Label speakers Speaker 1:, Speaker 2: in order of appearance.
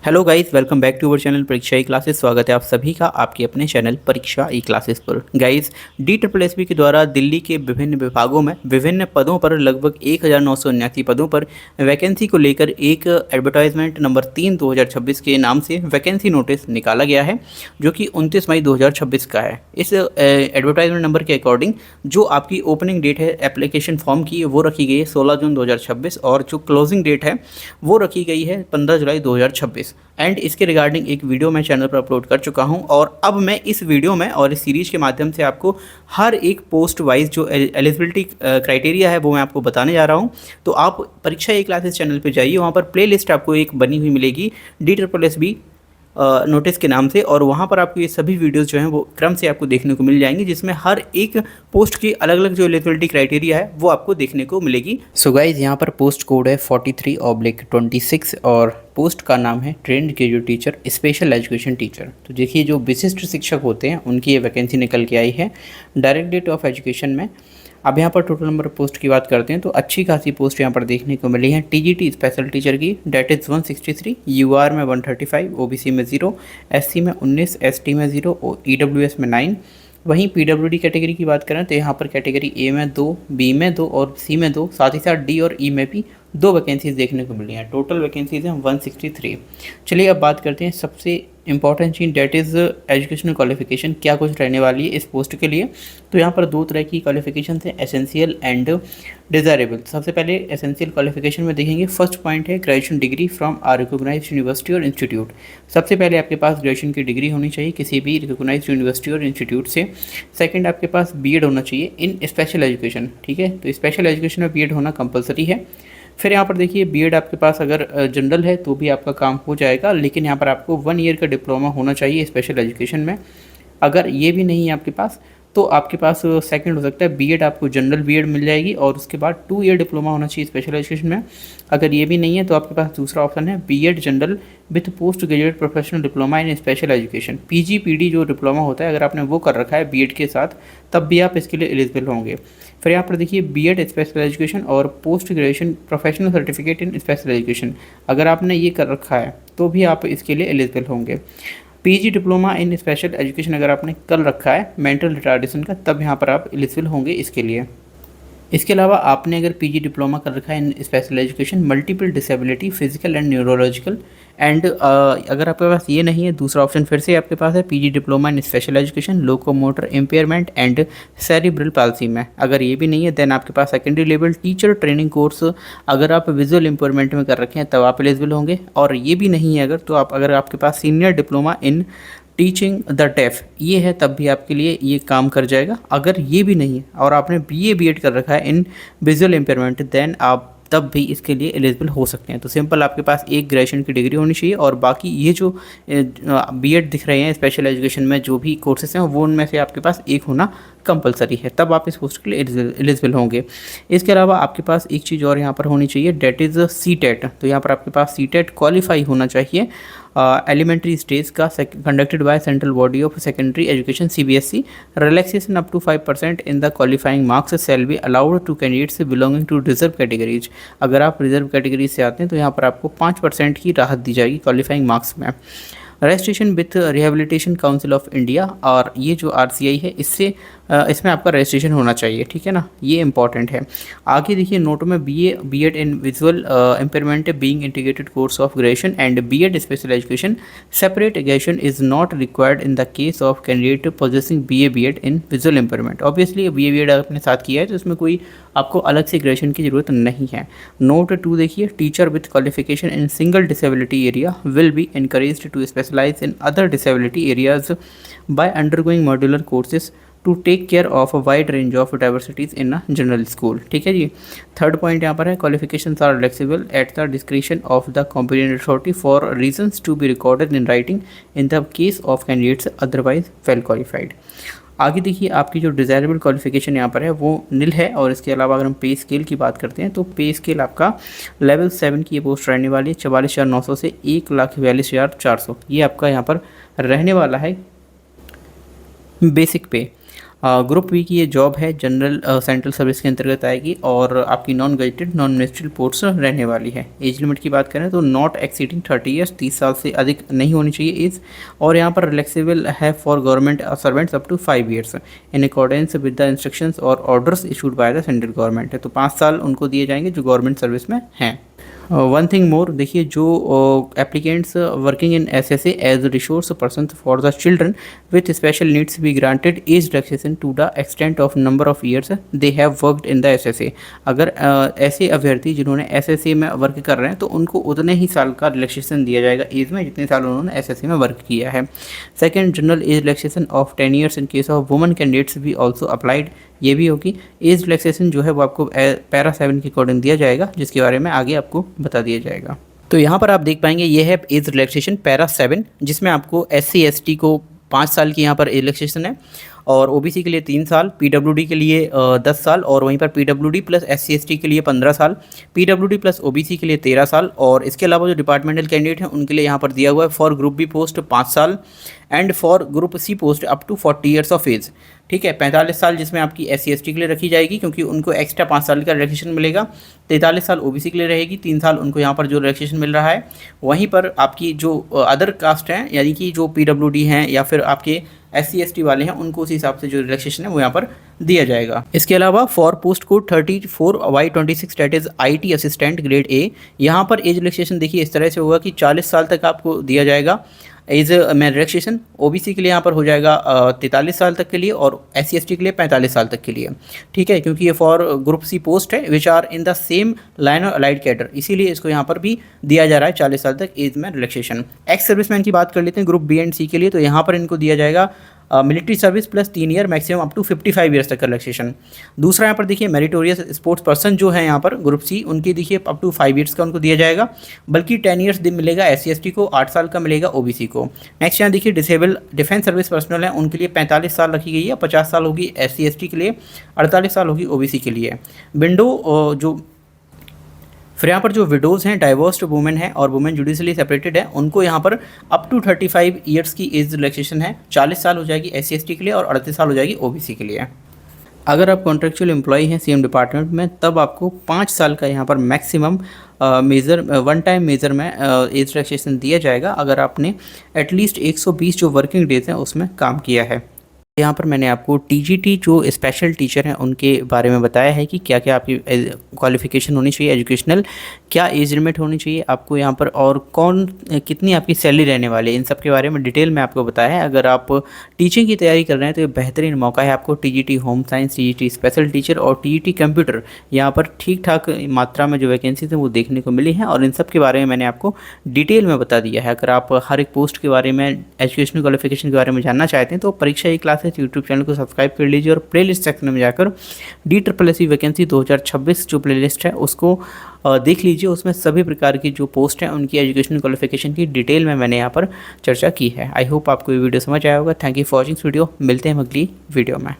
Speaker 1: Hello guys, welcome back to our channel Pariksha E classes. स्वागत है आप सभी का आपके अपने चैनल परीक्षा ई क्लासेस पर। गाइस, DSSB के द्वारा दिल्ली के विभिन्न विभागों में विभिन्न पदों पर लगभग 1979 पदों पर वैकेंसी को लेकर एक एडवर्टाइजमेंट नंबर 3 2026 के नाम से वैकेंसी नोटिस निकाला गया है, जो कि 29 मई 2026 का है। इस एडवर्टाइजमेंट नंबर के अकॉर्डिंग जो आपकी ओपनिंग डेट है एप्लीकेशन फॉर्म की, वो रखी गई है 16 जून 2026 और जो क्लोजिंग डेट है वो रखी गई है 15 जुलाई 2026। एंड इसके रिगार्डिंग एक वीडियो मैं चैनल पर अपलोड कर चुका हूं और अब मैं इस वीडियो में और इस सीरीज के माध्यम से आपको हर एक पोस्ट वाइज जो एलिजिबिलिटी क्राइटेरिया है वो मैं आपको बताने जा रहा हूं। तो आप परीक्षा ई क्लासेस चैनल पे जाइए, वहां पर प्लेलिस्ट आपको एक बनी हुई मिलेगी DSSB नोटिस के नाम से, और वहाँ पर आपको ये सभी वीडियोस जो हैं वो क्रम से आपको देखने को मिल जाएंगी, जिसमें हर एक पोस्ट की अलग अलग जो एलिजिबिलिटी क्राइटेरिया है वो आपको देखने को मिलेगी। सो गाइज, यहाँ पर पोस्ट कोड है 43/26 और पोस्ट का नाम है trained graduate teacher special education teacher. तो देखिए, जो विशिष्ट शिक्षक होते हैं उनकी ये वैकेंसी निकल के आई है डायरेक्ट डेट ऑफ एजुकेशन में। अब यहाँ पर टोटल नंबर पोस्ट की बात करते हैं तो अच्छी खासी पोस्ट यहाँ पर देखने को मिली है। TGT स्पेशल टीचर की डेट इज़ 163, UR में 135, OBC में 0, SC में 19, ST में 0 और EWS में 9। वहीं PWD कैटेगरी की बात करें तो यहाँ पर कैटेगरी A में 2, B में 2 और C में 2, साथ ही साथ D और E में भी 2 वैकेंसीज देखने को मिली हैं। टोटल वैकेंसीज हैं 163। चलिए अब बात करते हैं सबसे important cheese, that is educational qualification क्या कुछ रहने वाली है इस पोस्ट के लिए। तो यहाँ पर 2 तरह की क्वालिफिकेशन है, एसेंशियल एंड डिज़ायरेबल। सबसे पहले एसेंशियल क्वालिफिकेशन में देखेंगे, फर्स्ट पॉइंट है graduation degree from a recognized university और इंस्टीट्यूट। सबसे पहले आपके पास ग्रेजुएशन की डिग्री होनी चाहिए किसी भी रिकोगनाइज्ड यूनिवर्सिटी और इंस्टीट्यूट से। सेकंड, आपके पास बीएड होना चाहिए इन स्पेशल एजुकेशन। ठीक है, तो स्पेशल एजुकेशन में बीएड होना कंपलसरी है। फिर यहाँ पर देखिए, बीएड आपके पास अगर जनरल है तो भी आपका काम हो जाएगा, लेकिन यहाँ पर आपको 1 ईयर का डिप्लोमा होना चाहिए स्पेशल एजुकेशन में। अगर ये भी नहीं है आपके पास तो आपके पास सेकंड हो सकता है बीएड, आपको जनरल बीएड मिल जाएगी और उसके बाद 2 ईयर डिप्लोमा होना चाहिए स्पेशल एजुकेशन में। अगर ये भी नहीं है तो आपके पास दूसरा ऑप्शन है BEd general with post graduate professional diploma in special education. PGPD जो डिप्लोमा होता है, अगर आपने वो कर रखा है बीएड के साथ, तब भी आप इसके लिए एलिजिबल होंगे। फिर यहाँ पर देखिए, बीएड स्पेशल एजुकेशन और post graduation professional certificate in special education, अगर आपने ये कर रखा है तो भी आप इसके लिए एलिजिबल होंगे। PG diploma in special education अगर आपने कर रखा है मेंटल रिटार्डेशन का, तब यहाँ पर आप एलिजिबल होंगे इसके लिए। इसके अलावा आपने अगर PG डिप्लोमा कर रखा है in special education multiple disability physical and neurological and अगर आपके पास ये नहीं है, दूसरा ऑप्शन फिर से आपके पास है PG diploma in special education locomotor impairment and cerebral palsy में। अगर ये भी नहीं है देन आपके पास secondary level teacher training course अगर आप विजुअल इम्पेयरमेंट में कर रखे हैं तब आप एलिजिबल होंगे। और ये भी नहीं है अगर आपके पास senior diploma in teaching the deaf ये है, तब भी आपके लिए ये काम कर जाएगा। अगर ये भी नहीं है और आपने BA BEd कर रखा है इन विजुअल इम्पेयरमेंट, देन आप तब भी इसके लिए एलिजिबल हो सकते हैं। तो सिंपल आपके पास एक ग्रेजुएशन की डिग्री होनी चाहिए और बाकी ये जो बीएड दिख रहे हैं स्पेशल एजुकेशन में जो भी कोर्सेज हैं वो उनमें से आपके पास एक होना कंपलसरी है, तब आप इस पोस्ट के लिए एलिजिबल होंगे। इसके अलावा आपके पास एक चीज़ और यहाँ पर होनी चाहिए, डेट इज़ CTET। तो यहाँ पर आपके पास CTET क्वालिफाई होना चाहिए एलिमेंट्री स्टेज का, conducted by central body of secondary education CBSE। Relaxation up to 5% in the qualifying marks shall be allowed to candidates belonging to reserve categories. अगर आप reserve category से आते हैं तो यहाँ पर आपको 5% की राहत दी जाएगी क्वालिफाइंग मार्क्स में। Registration with rehabilitation council of India, और ये जो RCI है इसमें आपका रजिस्ट्रेशन होना चाहिए। ठीक है ना, ये इंपॉर्टेंट है। आगे देखिए, नोट में BA BEd in visual impairment being integrated course of graduation and BEd special education separate graduation is not required in the case of candidate possessing BA BEd in visual impairment. Obviously BA BEd आपने साथ किया है तो इसमें कोई आपको अलग से ग्रेजुएशन की ज़रूरत नहीं है। नोट 2 देखिए, teacher with qualification in single disability area will be encouraged to specialise in other disability areas by undergoing modular courses to take care of a wide range of diversities in a general school. ठीक है जी। Third point यहाँ पर है, qualifications are flexible at the description of the competent authority for reasons to be recorded in writing in the case of candidates otherwise well qualified. आगे देखिए, आपकी जो डिज़ायरेबल क्वालिफिकेशन यहाँ पर है वो नील है। और इसके अलावा अगर हम पे स्केल की बात करते हैं तो पे स्केल आपका लेवल 7 की ये पोस्ट रहने वाली है 44,900 से 1,42,400, ये आपका यहाँ पर रहने वाला है बेसिक पे। ग्रुप बी की ये जॉब है जनरल सेंट्रल सर्विस के अंतर्गत आएगी और आपकी non gazetted non ministerial post रहने वाली है। एज लिमिट की बात करें तो नॉट एक्सीडिंग 30 ईयर्स, 30 साल से अधिक नहीं होनी चाहिए एज। और यहाँ पर रिलैक्सेबल है for government servants up to 5 years in accordance with the instructions और orders issued by the central government. तो 5 साल उनको दिए जाएंगे जो गवर्नमेंट सर्विस में हैं। वन थिंग मोर, देखिए जो applicants working in SSA as resource person for the children with special needs be granted as relaxation to the extent of number of years they have worked in the SSA. अगर ऐसे अभ्यर्थी जिन्होंने SSA में work कर रहे हैं तो उनको उतने ही साल का रिलैक्सेशन दिया जाएगा एज में जितने साल उन्होंने एसएसए में वर्क किया है। Second, general age relaxation of 10 years in case of women candidates भी ऑल्सो अप्लाइड। ये भी होगी। एज रिलैक्सेशन जो है वो आपको पैरा 7 के अकॉर्डिंग दिया जाएगा, जिसके बारे में आगे आपको बता दिया जाएगा। तो यहाँ पर आप देख पाएंगे ये है एज रिलैक्सेशन पैरा 7, जिसमें आपको SC ST को 5 साल की यहाँ पर एज रिलैक्सेशन है और OBC के लिए 3 साल, PWD के लिए 10 साल और वहीं पर PWD प्लस SC ST के लिए 15 साल, PWD प्लस OBC के लिए 13 साल और इसके अलावा जो डिपार्टमेंटल कैंडिडेट हैं उनके लिए यहाँ पर दिया हुआ है फॉर ग्रुप बी पोस्ट 5 साल and for group C post up to 40 years of age. ठीक है, 45 साल जिसमें आपकी SC ST के लिए रखी जाएगी क्योंकि उनको एक्स्ट्रा 5 साल का रिलैक्सेशन मिलेगा। 43 साल OBC के लिए रहेगी, 3 साल उनको यहाँ पर जो रिलैक्सेशन मिल रहा है। वहीं पर आपकी जो अदर कास्ट हैं यानी कि जो PWD हैं या फिर आपके SC ST वाले हैं उनको उस हिसाब से जो रिलैक्सेशन है वो यहाँ पर दिया जाएगा। इसके अलावा for post code 34Y26 that is IT assistant grade A, यहाँ पर एज रिलैक्सेशन देखिए इस तरह से होगा कि 40 साल तक आपको दिया जाएगा एज में रिलैक्सेशन। OBC के लिए यहाँ पर हो जाएगा 43 साल तक के लिए और SC ST के लिए 45 साल तक के लिए। ठीक है, क्योंकि ये फॉर ग्रुप सी पोस्ट है which are in the same line और अलाइड कैडर, इसीलिए इसको यहाँ पर भी दिया जा रहा है 40 साल तक एज में रिलैक्सेशन। एक्स सर्विसमैन की बात कर लेते हैं ग्रुप बी एंड सी के लिए, तो यहाँ पर इनको दिया जाएगा military service plus 3 year maximum up to 55 years तक का रिलैक्सेशन। दूसरा यहाँ पर देखिए मेरिटोरियस स्पोर्ट्स पर्सन जो है यहाँ पर ग्रुप सी, उनकी देखिए अप टू 5 ईयर्स का उनको दिया जाएगा, बल्कि 10 ईयर्स दिन मिलेगा SC ST को, 8 साल का मिलेगा OBC को। नेक्स्ट यहाँ देखिए डिसेबल डिफेंस सर्विस पर्सनल है, उनके लिए 45 साल रखी गई है, 50 साल होगी SC ST के लिए, 48 साल होगी OBC के लिए। विंडो जो फिर यहाँ पर जो विडोज़ हैं, डाइवोर्स्ड वुमेन है और वुमेन जुडिशली सेपरेटेड है, उनको यहाँ पर अप टू 35 ईयर्स की एज रिलैक्सेशन है। 40 साल हो जाएगी SC ST के लिए और 38 साल हो जाएगी OBC के लिए। अगर आप कॉन्ट्रेक्चुअल एम्प्लॉई हैं CM डिपार्टमेंट में तब आपको 5 साल का यहाँ पर maximum major one time major में एज रिलैक्सेशन दिया जाएगा अगर आपने एटलीस्ट 120 जो वर्किंग डेज हैं उसमें काम किया है। यहाँ पर मैंने आपको TGT जो स्पेशल टीचर हैं उनके बारे में बताया है कि क्या क्या आपकी क्वालिफ़िकेशन होनी चाहिए एजुकेशनल, क्या एज लिमिट होनी चाहिए आपको यहाँ पर और कितनी आपकी सैलरी रहने वाली है, इन सब के बारे में डिटेल में आपको बताया है। अगर आप टीचिंग की तैयारी कर रहे हैं तो ये बेहतरीन मौका है आपको। TGT home science, TGT special teacher और TGT कंप्यूटर, यहाँ पर ठीक ठाक मात्रा में जो वैकेंसीज हैं वो देखने को मिली हैं और इन सब के बारे में मैंने आपको डिटेल में बता दिया है। अगर आप हर एक पोस्ट के बारे में, एजुकेशनल क्वालिफिकेशन के बारे में जानना चाहते हैं तो परीक्षा क्लासेस यूट्यूब चैनल को सब्सक्राइब कर लीजिए और प्लेलिस्ट सेक्शन में जाकर DSSC वैकेंसी 2026 जो प्लेलिस्ट है उसको देख लीजिए। उसमें सभी प्रकार की जो पोस्ट हैं उनकी एजुकेशनल क्वालिफिकेशन की डिटेल में मैंने यहाँ पर चर्चा की है। आई होप आपको ये वीडियो समझ आया होगा। Thank you for watching video. मिलते हैं अगली वीडियो में।